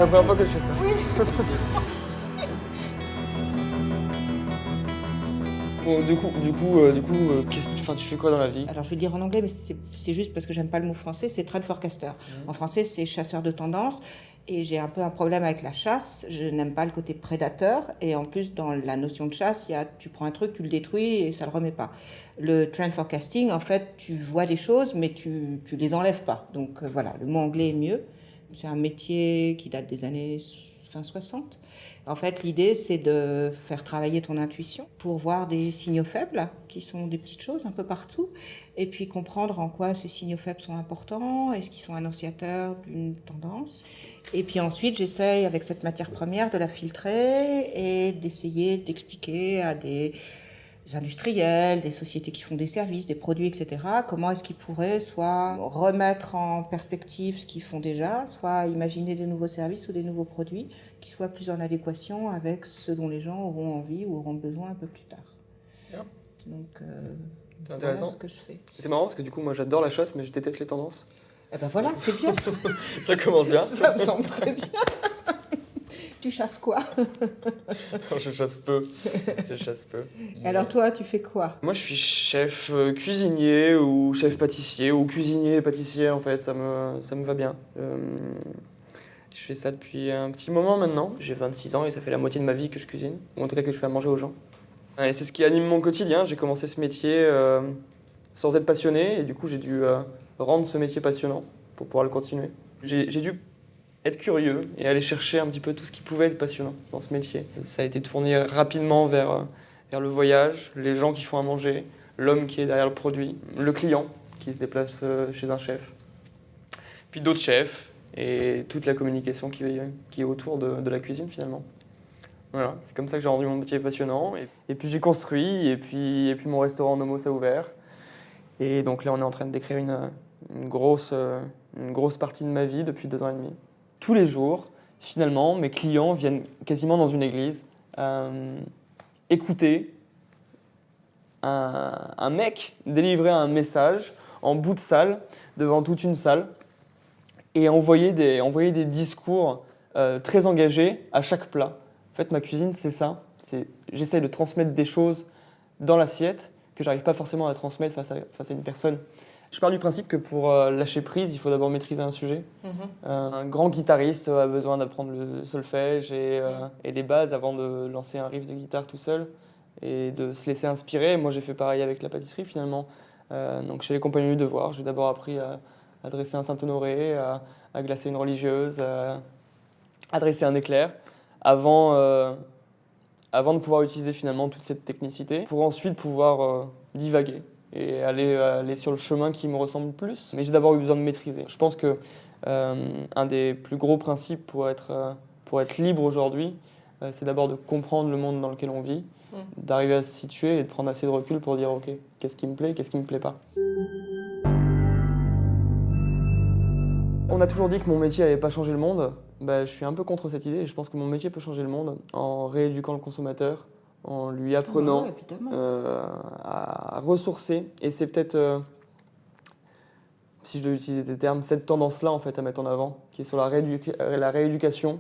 première fois que je fais ça. Oui, Bon, tu fais quoi dans la vie? alors je vais le dire en anglais, mais c'est juste parce que j'aime pas le mot français, c'est trend forecaster. En français, c'est chasseur de tendance. Et j'ai un peu un problème avec la chasse. Je n'aime pas le côté prédateur. Et en plus, dans la notion de chasse, tu prends un truc, tu le détruis et ça le remet pas. Le trend forecasting, en fait, tu vois des choses, mais tu les enlèves pas. Donc voilà, le mot anglais est mieux. C'est un métier qui date des années fin 60. En fait, l'idée, c'est de faire travailler ton intuition pour voir des signaux faibles, qui sont des petites choses un peu partout, et puis comprendre en quoi ces signaux faibles sont importants, est-ce qu'ils sont annonciateurs d'une tendance. Et puis ensuite, j'essaye, avec cette matière première, de la filtrer et d'essayer d'expliquer à des industriels, des sociétés qui font des services, des produits, etc. Comment est-ce qu'ils pourraient soit remettre en perspective ce qu'ils font déjà, soit imaginer des nouveaux services ou des nouveaux produits qui soient plus en adéquation avec ce dont les gens auront envie ou auront besoin un peu plus tard. Bien. Donc, C'est intéressant. voilà ce que je fais. C'est marrant parce que du coup, moi j'adore la chasse, mais je déteste les tendances. Eh ben voilà, c'est bien. Ça commence bien. Ça me semble très bien. Tu chasses quoi? Non, je chasse peu. Je chasse peu. Alors toi, tu fais quoi? Moi, je suis chef cuisinier ou chef pâtissier ou cuisinier et pâtissier en fait, ça me va bien. Je fais ça depuis un petit moment maintenant. J'ai 26 ans et ça fait la moitié de ma vie que je cuisine, ou en tout cas que je fais à manger aux gens. Et c'est ce qui anime mon quotidien. J'ai commencé ce métier sans être passionné et du coup, j'ai dû rendre ce métier passionnant pour pouvoir le continuer. J'ai dû être curieux et aller chercher un petit peu tout ce qui pouvait être passionnant dans ce métier. Ça a été tourné rapidement vers le voyage, les gens qui font à manger, l'homme qui est derrière le produit, le client qui se déplace chez un chef, puis d'autres chefs et toute la communication qui est autour de la cuisine finalement. Voilà, c'est comme ça que j'ai rendu mon métier passionnant. Et puis j'ai construit, et puis mon restaurant Nomos a ouvert. Et donc là, on est en train de décrire une grosse partie de ma vie depuis 2 ans et demi. Tous les jours, finalement, mes clients viennent quasiment dans une église écouter un mec délivrer un message en bout de salle, devant toute une salle, et envoyer des discours très engagés à chaque plat. En fait, ma cuisine, c'est ça. J'essaie de transmettre des choses dans l'assiette que j'arrive pas forcément à transmettre face à une personne. Je pars du principe que pour lâcher prise, il faut d'abord maîtriser un sujet. Un grand guitariste a besoin d'apprendre le solfège et les bases avant de lancer un riff de guitare tout seul et de se laisser inspirer. Moi, j'ai fait pareil avec la pâtisserie finalement. Donc chez les Compagnons du Devoir, j'ai d'abord appris à dresser un Saint-Honoré, à glacer une religieuse, à dresser un éclair, avant de pouvoir utiliser finalement toute cette technicité, pour ensuite pouvoir divaguer et aller sur le chemin qui me ressemble le plus. Mais j'ai d'abord eu besoin de maîtriser. Je pense que un des plus gros principes pour être libre aujourd'hui, c'est d'abord de comprendre le monde dans lequel on vit, d'arriver à se situer et de prendre assez de recul pour dire ok, qu'est-ce qui me plaît, qu'est-ce qui me plaît pas. On a toujours dit que mon métier n'allait pas changer le monde. Je suis un peu contre cette idée et je pense que mon métier peut changer le monde en rééduquant le consommateur, en lui apprenant à ressourcer. Et c'est peut-être, si je dois utiliser des termes, cette tendance-là en fait à mettre en avant, qui est sur la rééducation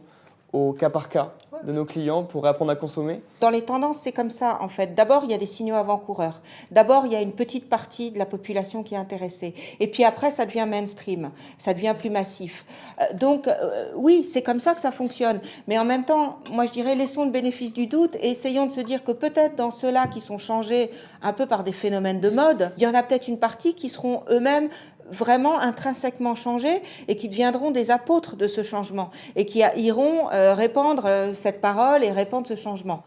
au cas par cas de nos clients pour apprendre à consommer. Dans les tendances, c'est comme ça, en fait. D'abord, il y a des signaux avant-coureurs. D'abord, il y a une petite partie de la population qui est intéressée. Et puis après, ça devient mainstream. Ça devient plus massif. Donc, oui, c'est comme ça que ça fonctionne. Mais en même temps, moi, je dirais, laissons le bénéfice du doute et essayons de se dire que peut-être dans ceux-là qui sont changés un peu par des phénomènes de mode, il y en a peut-être une partie qui seront eux-mêmes vraiment intrinsèquement changés et qui deviendront des apôtres de ce changement et qui iront répandre cette parole et répandre ce changement.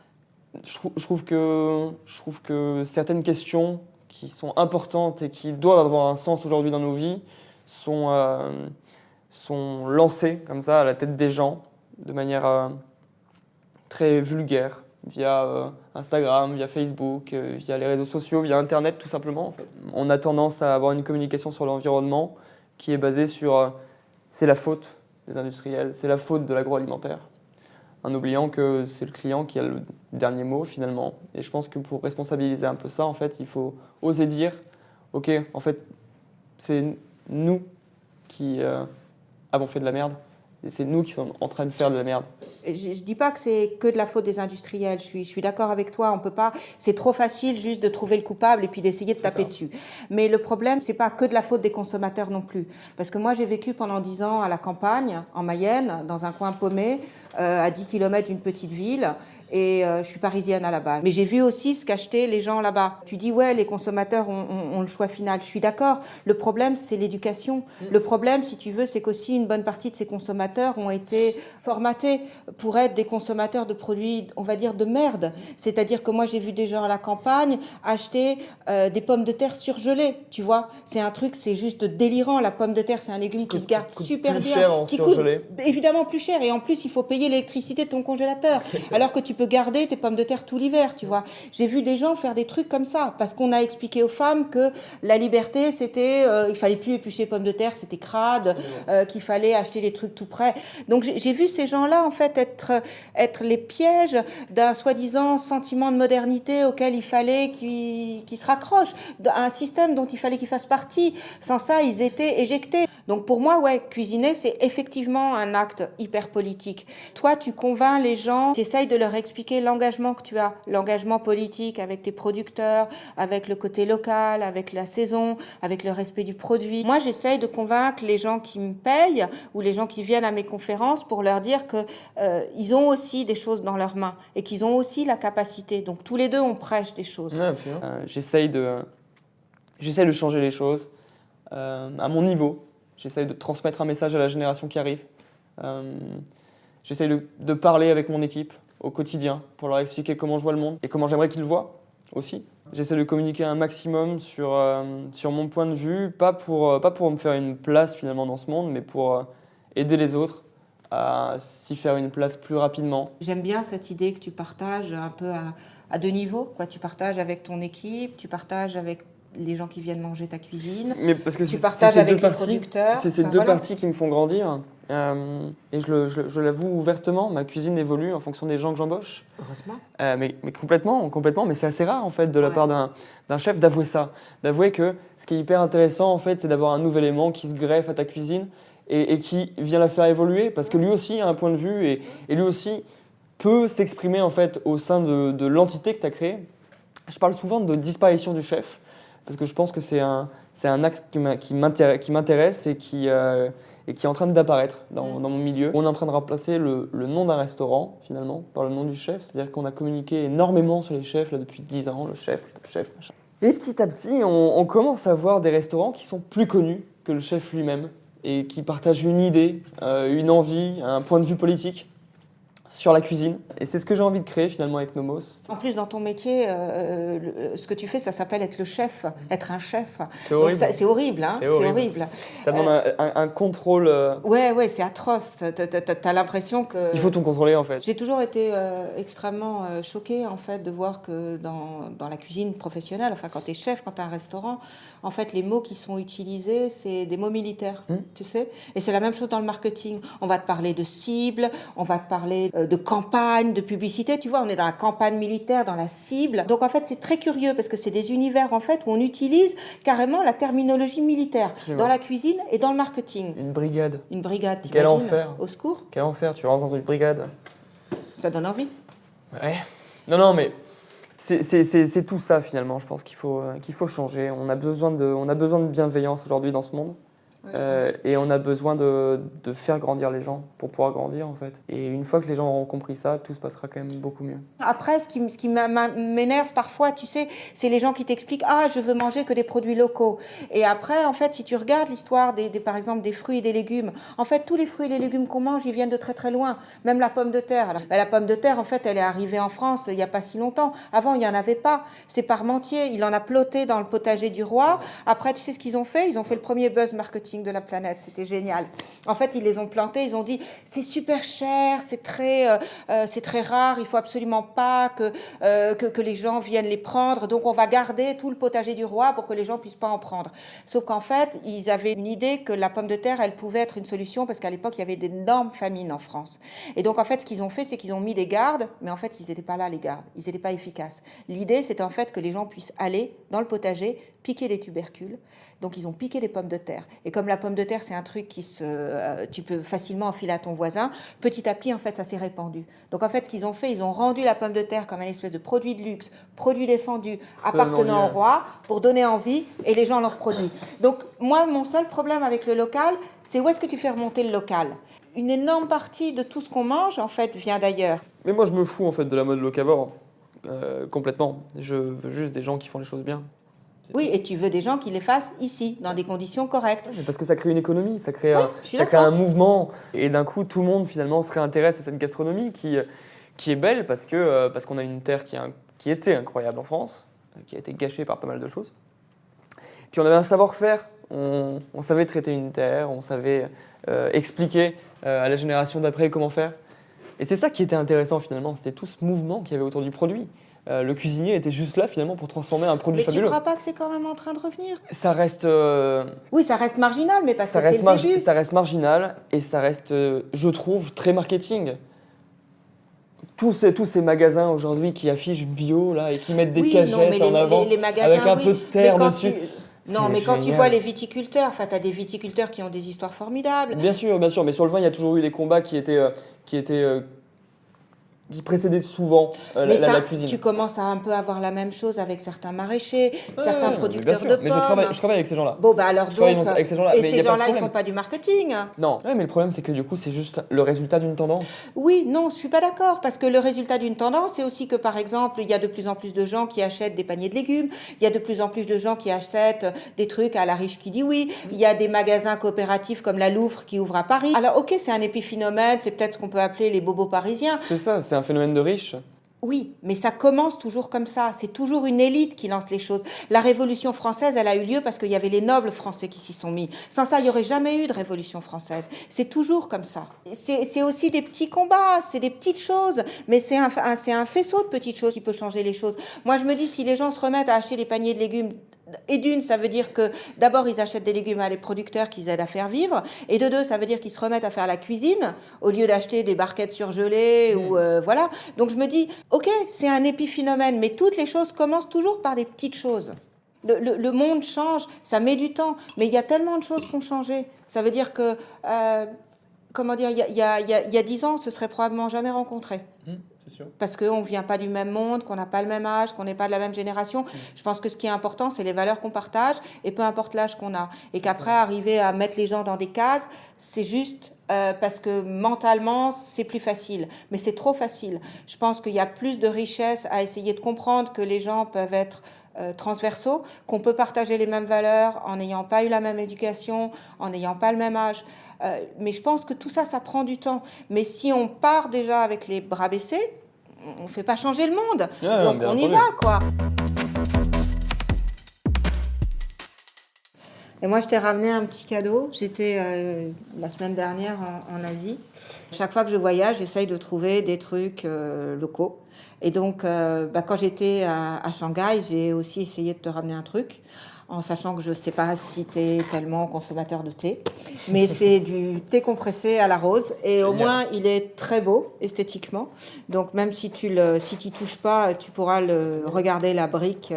Je trouve que certaines questions qui sont importantes et qui doivent avoir un sens aujourd'hui dans nos vies sont lancées comme ça à la tête des gens de manière très vulgaire via Instagram, via Facebook, via les réseaux sociaux, via Internet tout simplement. En fait. On a tendance à avoir une communication sur l'environnement qui est basée sur c'est la faute des industriels, c'est la faute de l'agroalimentaire, en oubliant que c'est le client qui a le dernier mot finalement. Et je pense que pour responsabiliser un peu ça, en fait, il faut oser dire ok, en fait, c'est nous qui avons fait de la merde Et c'est nous qui sommes en train de faire de la merde. Je ne dis pas que c'est que de la faute des industriels, je suis d'accord avec toi, on peut pas, c'est trop facile juste de trouver le coupable et puis d'essayer de taper dessus. Mais le problème, c'est pas que de la faute des consommateurs non plus. Parce que moi, j'ai vécu pendant 10 ans à la campagne, en Mayenne, dans un coin paumé, à 10 km d'une petite ville. Et je suis parisienne à la base. Mais j'ai vu aussi ce qu'achetaient les gens là-bas. Tu dis, ouais, les consommateurs ont le choix final. Je suis d'accord. Le problème, c'est l'éducation. Le problème, si tu veux, c'est qu'aussi une bonne partie de ces consommateurs ont été formatés pour être des consommateurs de produits, on va dire, de merde. C'est-à-dire que moi, j'ai vu des gens à la campagne acheter des pommes de terre surgelées, tu vois. C'est un truc, c'est juste délirant. La pomme de terre, c'est un légume qui se garde super plus bien. cher en qui surgelé. coûte évidemment plus cher. Et en plus, il faut payer l'électricité de ton congélateur. Alors que tu peux garder tes pommes de terre tout l'hiver, tu vois. J'ai vu des gens faire des trucs comme ça, parce qu'on a expliqué aux femmes que la liberté, c'était, il fallait plus éplucher les pommes de terre, c'était crade, qu'il fallait acheter des trucs tout prêts. Donc j'ai vu ces gens-là, en fait, être les pièges d'un soi-disant sentiment de modernité auquel il fallait qu'ils se raccrochent, un système dont il fallait qu'ils fassent partie. Sans ça, ils étaient éjectés. Donc pour moi, ouais, cuisiner, c'est effectivement un acte hyper politique. Toi, tu convaincs les gens, tu essayes de leur expliquer l'engagement que tu as, l'engagement politique avec tes producteurs, avec le côté local, avec la saison, avec le respect du produit. Moi, j'essaye de convaincre les gens qui me payent ou les gens qui viennent à mes conférences pour leur dire que ils ont aussi des choses dans leurs mains et qu'ils ont aussi la capacité. Donc tous les deux, on prêche des choses. Ouais, j'essaye de changer les choses à mon niveau. J'essaye de transmettre un message à la génération qui arrive. J'essaye de parler avec mon équipe au quotidien pour leur expliquer comment je vois le monde et comment j'aimerais qu'ils le voient aussi. J'essaie de communiquer un maximum sur mon point de vue, pas pour me faire une place finalement dans ce monde, mais pour aider les autres à s'y faire une place plus rapidement. J'aime bien cette idée que tu partages un peu à deux niveaux, quoi. Tu partages avec ton équipe, tu partages avec les gens qui viennent manger ta cuisine, mais parce que tu partages avec les producteurs. C'est ces deux parties qui me font grandir. Et je l'avoue ouvertement, ma cuisine évolue en fonction des gens que j'embauche. Heureusement. Mais complètement, mais c'est assez rare en fait de la part d'un chef d'avouer ça. D'avouer que ce qui est hyper intéressant en fait, c'est d'avoir un nouvel élément qui se greffe à ta cuisine et qui vient la faire évoluer parce que lui aussi a un point de vue et lui aussi peut s'exprimer en fait au sein de l'entité que tu as créée. Je parle souvent de disparition du chef parce que je pense que c'est un axe qui m'intéresse et qui est en train d'apparaître dans mon milieu. On est en train de remplacer le nom d'un restaurant, finalement, par le nom du chef. C'est-à-dire qu'on a communiqué énormément sur les chefs là, depuis 10 ans, le chef, machin. Et petit à petit, on commence à voir des restaurants qui sont plus connus que le chef lui-même et qui partagent une idée, une envie, un point de vue politique sur la cuisine. Et c'est ce que j'ai envie de créer finalement avec Nomos. En plus, dans ton métier, ce que tu fais, ça s'appelle être le chef, être un chef. C'est horrible. C'est horrible, hein. C'est horrible. Ça demande un contrôle. Ouais, c'est atroce. T'as l'impression que... Il faut tout contrôler en fait. J'ai toujours été extrêmement choquée en fait de voir que dans la cuisine professionnelle, enfin quand t'es chef, quand t'as un restaurant, en fait les mots qui sont utilisés, c'est des mots militaires, tu sais. Et c'est la même chose dans le marketing. On va te parler de cible, on va te parler de campagne, de publicité. Tu vois, on est dans la campagne militaire, dans la cible. Donc en fait, c'est très curieux parce que c'est des univers en fait où on utilise carrément la terminologie militaire dans la cuisine et dans le marketing. Une brigade. Une brigade, Quel t'imagines ? enfer. Au secours. Quel enfer, tu rentres dans une brigade. Ça donne envie. Ouais. Non, mais c'est tout ça finalement. Je pense qu'il faut changer. On a besoin de bienveillance aujourd'hui dans ce monde. Ouais, et on a besoin de faire grandir les gens pour pouvoir grandir en fait. Et une fois que les gens auront compris ça, tout se passera quand même beaucoup mieux. Après, ce qui m'énerve parfois, tu sais, c'est les gens qui t'expliquent « Ah, je veux manger que des produits locaux ». Et après, en fait, si tu regardes l'histoire par exemple, des fruits et des légumes, en fait, tous les fruits et les légumes qu'on mange, ils viennent de très très loin. Même la pomme de terre. Alors, la pomme de terre, en fait, elle est arrivée en France il n'y a pas si longtemps. Avant, il n'y en avait pas. C'est Parmentier. Il en a ploté dans le potager du roi. Après, tu sais ce qu'ils ont fait ? Ils ont fait le premier buzz marketing de la planète, c'était génial. En fait, ils les ont plantés, ils ont dit c'est super cher, c'est très rare, il faut absolument pas que les gens viennent les prendre, donc on va garder tout le potager du roi pour que les gens puissent pas en prendre. Sauf qu'en fait, ils avaient une idée que la pomme de terre, elle pouvait être une solution parce qu'à l'époque, il y avait d'énormes famines en France. Et donc en fait, ce qu'ils ont fait, c'est qu'ils ont mis des gardes, mais en fait, ils n'étaient pas là, les gardes, ils n'étaient pas efficaces. L'idée, c'était en fait que les gens puissent aller dans le potager, piquer des tubercules. Donc ils ont piqué les pommes de terre. Et comme comme la pomme de terre, c'est un truc tu peux facilement enfiler à ton voisin, petit à petit, en fait, ça s'est répandu. Donc, en fait, ce qu'ils ont fait, ils ont rendu la pomme de terre comme un espèce de produit de luxe, produit défendu, appartenant au roi, pour donner envie, et les gens l'ont reproduit. Donc, moi, mon seul problème avec le local, c'est où est-ce que tu fais remonter le local ? Une énorme partie de tout ce qu'on mange, en fait, vient d'ailleurs. Mais moi, je me fous, en fait, de la mode locavore, complètement. Je veux juste des gens qui font les choses bien. Oui, et tu veux des gens qui les fassent ici, dans des conditions correctes. Mais parce que ça crée une économie, ça crée, ça crée un mouvement. Et d'un coup, tout le monde, finalement, se réintéresse à cette gastronomie qui est belle parce qu'on a une terre qui était incroyable en France, qui a été gâchée par pas mal de choses. Puis on avait un savoir-faire, on savait traiter une terre, on savait expliquer à la génération d'après comment faire. Et c'est ça qui était intéressant finalement, c'était tout ce mouvement qu'il y avait autour du produit. Le cuisinier était juste là finalement pour transformer un produit fabuleux. Mais tu ne crois pas que c'est quand même en train de revenir ? Ça reste... Oui, ça reste marginal, mais parce que c'est le début. Ça reste marginal et ça reste, je trouve, très marketing. Tous ces magasins aujourd'hui qui affichent bio là, et qui mettent des cagettes en avant les magasins, avec un peu de terre dessus. Non, mais quand tu vois les viticulteurs, enfin, tu as des viticulteurs qui ont des histoires formidables. Bien sûr, mais sur le vin, il y a toujours eu des combats qui précédaient souvent la cuisine. Tu commences à un peu avoir la même chose avec certains maraîchers, certains producteurs de pommes. Mais je travaille avec ces gens-là. Bon, bah alors donc, avec ces gens-là, et ces gens-là, ils font pas du marketing. Non, ouais, mais le problème, c'est que du coup, c'est juste le résultat d'une tendance. Oui, non, je suis pas d'accord, parce que le résultat d'une tendance, c'est aussi que, par exemple, il y a de plus en plus de gens qui achètent des paniers de légumes, il y a de plus en plus de gens qui achètent des trucs à la riche qui dit oui, il y a des magasins coopératifs comme la Louvre qui ouvre à Paris. Alors, ok, c'est un épiphénomène, c'est peut-être ce qu'on peut appeler les bobos parisiens. C'est ça, c'est un phénomène de riche. Oui, mais ça commence toujours comme ça. C'est toujours une élite qui lance les choses. La Révolution française, elle a eu lieu parce qu'il y avait les nobles français qui s'y sont mis. Sans ça, il n'y aurait jamais eu de Révolution française. C'est toujours comme ça. C'est aussi des petits combats, c'est des petites choses, mais c'est un faisceau de petites choses qui peut changer les choses. Moi, je me dis, si les gens se remettent à acheter des paniers de légumes, et d'une, ça veut dire que d'abord, ils achètent des légumes à les producteurs qu'ils aident à faire vivre. Et de deux, ça veut dire qu'ils se remettent à faire la cuisine au lieu d'acheter des barquettes surgelées ou voilà. Donc je me dis, ok, c'est un épiphénomène, mais toutes les choses commencent toujours par des petites choses. Le monde change, ça met du temps, mais il y a tellement de choses qui ont changé. Ça veut dire que, comment dire, il y a 10 ans, on se serait probablement jamais rencontrés. C'est sûr. Parce qu'on ne vient pas du même monde, qu'on n'a pas le même âge, qu'on n'est pas de la même génération. Je pense que ce qui est important, c'est les valeurs qu'on partage, et peu importe l'âge qu'on a. Et qu'après, arriver à mettre les gens dans des cases, c'est juste parce que mentalement, c'est plus facile. Mais c'est trop facile. Je pense qu'il y a plus de richesse à essayer de comprendre que les gens peuvent être transversaux, qu'on peut partager les mêmes valeurs en n'ayant pas eu la même éducation, en n'ayant pas le même âge. Mais je pense que tout ça, ça prend du temps. Mais si on part déjà avec les bras baissés, on ne fait pas changer le monde. Donc on y va, quoi. Et moi, je t'ai ramené un petit cadeau. J'étais la semaine dernière en Asie. Chaque fois que je voyage, j'essaye de trouver des trucs locaux. Et donc, quand j'étais à Shanghai, j'ai aussi essayé de te ramener un truc, en sachant que je ne sais pas si tu es tellement consommateur de thé, mais c'est du thé compressé à la rose, et au moins il est très beau esthétiquement. Donc même si tu t'y touches pas, tu pourras regarder la brique.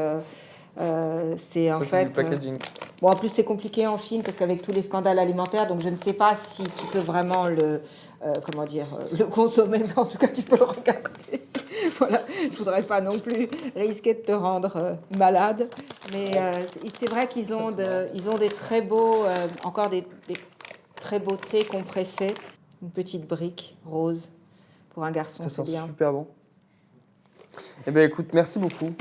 C'est en fait. Du packaging. Bon, en plus c'est compliqué en Chine parce qu'avec tous les scandales alimentaires, donc je ne sais pas si tu peux vraiment le consommer, mais en tout cas tu peux le regarder. Voilà, je voudrais pas non plus risquer de te rendre malade, mais c'est vrai qu'ils ont des très beaux, encore des très beaux thés compressés, une petite brique rose pour un garçon, c'est bien. Ça sent super bon. Eh bien écoute, merci beaucoup.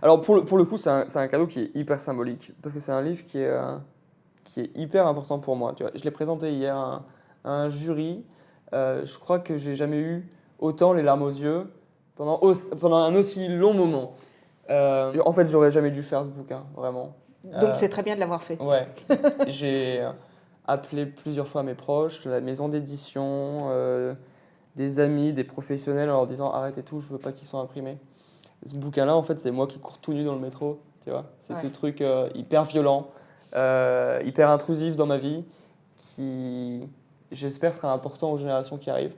Alors pour le coup, c'est un cadeau qui est hyper symbolique, parce que c'est un livre qui est hyper important pour moi. Tu vois, je l'ai présenté hier à un jury. Je crois que j'ai jamais eu autant les larmes aux yeux pendant un aussi long moment. En fait, j'aurais jamais dû faire ce bouquin, vraiment. Donc c'est très bien de l'avoir fait. Ouais. J'ai appelé plusieurs fois mes proches, la maison d'édition, des amis, des professionnels, en leur disant arrête et tout, je veux pas qu'ils soient imprimés. Ce bouquin-là, en fait, c'est moi qui cours tout nu dans le métro, tu vois. C'est ce truc hyper violent, hyper intrusif dans ma vie, qui, j'espère, sera important aux générations qui arrivent.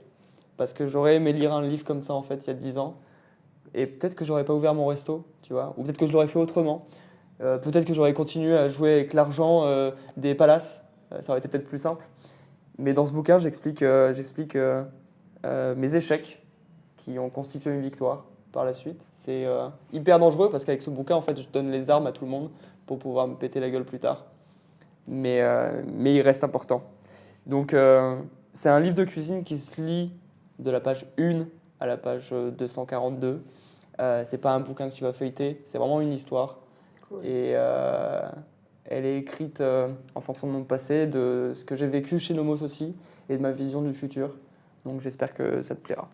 Parce que j'aurais aimé lire un livre comme ça, en fait, il y a 10 ans. Et peut-être que j'aurais pas ouvert mon resto, tu vois. Ou peut-être que je l'aurais fait autrement. Peut-être que j'aurais continué à jouer avec l'argent des palaces. ça aurait été peut-être plus simple. Mais dans ce bouquin, j'explique mes échecs qui ont constitué une victoire par la suite. C'est hyper dangereux parce qu'avec ce bouquin, en fait, je donne les armes à tout le monde pour pouvoir me péter la gueule plus tard. Mais il reste important. Donc, c'est un livre de cuisine qui se lit de la page 1 à la page 242. C'est pas un bouquin que tu vas feuilleter, c'est vraiment une histoire. Cool. Et elle est écrite en fonction de mon passé, de ce que j'ai vécu chez Nomos aussi, et de ma vision du futur. Donc j'espère que ça te plaira.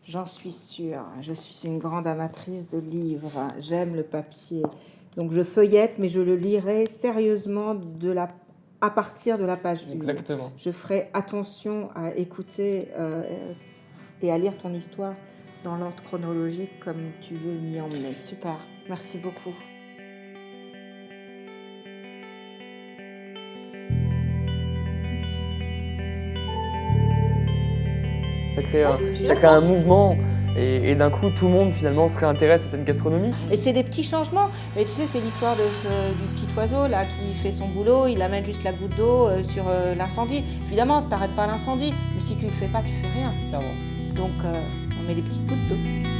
J'en suis sûre. Je suis une grande amatrice de livres. J'aime le papier. Donc je feuillette, mais je le lirai sérieusement à partir de la page 1. Exactement. Je ferai attention à écouter et à lire ton histoire dans l'ordre chronologique comme tu veux m'y emmener. Super. Merci beaucoup. Ça crée un mouvement et d'un coup tout le monde finalement se réintéresse à cette gastronomie. Et c'est des petits changements. Mais tu sais, c'est l'histoire du petit oiseau là qui fait son boulot, il amène juste la goutte d'eau sur l'incendie. Évidemment, tu n'arrêtes pas l'incendie, mais si tu le fais pas, tu fais rien. Clairement. Donc on met des petites gouttes d'eau.